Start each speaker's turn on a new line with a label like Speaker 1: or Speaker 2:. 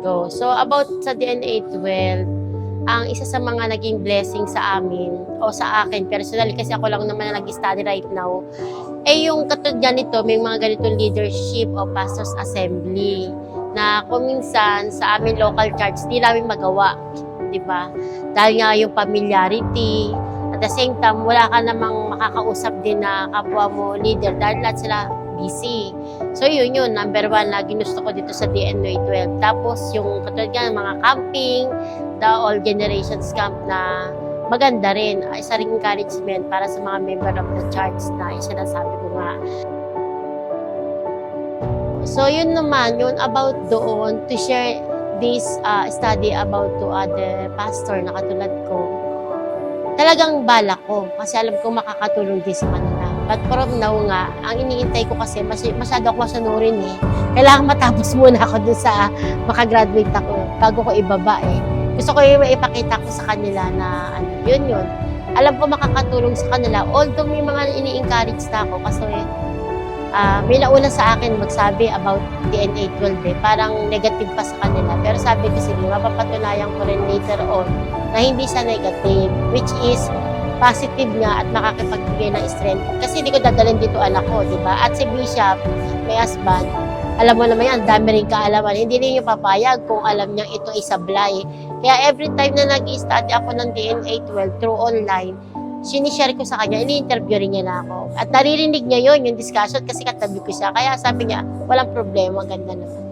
Speaker 1: ko. So about sa DNA 12, ang isa sa mga naging blessing sa amin o sa akin personally, kasi ako lang naman na nag-study right now, yung katulad ganito, may mga ganitong leadership o pastors assembly na kung minsan sa amin local church di namin magawa, di ba? Dahil nga yung familiarity, at the same time wala ka namang makakausap din na kapwa mo leader dahil lahat sila busy. So yun, number one na ginusto ko dito sa DNA 12. Tapos yung katulad nga mga camping, the all generations camp na maganda rin. Isa ring encouragement para sa mga member of the church na sinasabi ko nga. So yun naman, yun about doon to share this study about to other pastor na katulad ko. Talagang balak ko kasi alam ko makakatulong din sa kanila. But from now nga, ang iniintay ko kasi masyado ako masunurin eh. Kailangan matapos muna ako dun sa makagraduate ako bago ko ibaba eh. Gusto ko yung ipakita ko sa kanila na yun. Alam ko makakatulong sa kanila. Although may mga ini-encourage na ako kasi may nauna sa akin magsabi about DNA 12 eh. Parang negative pa sa kanila. Pero sabi ko sige, mapapatunayan ko rin later on na hindi siya negative. Which is positive nga at makakapagbigay ng strength. Kasi hindi ko dadalhin dito anak ko, di ba? At si Bishop, may husband, alam mo naman yan, dami rin kaalaman. Hindi rin yung papayag kung alam niya ito ay sablay. Kaya every time na nag-study ako ng DNA 12 through online, sinishare ko sa kanya, ini-interview rin niya na ako. At naririnig niya yun, yung discussion, kasi katabi ko siya. Kaya sabi niya, walang problema, ganda naman.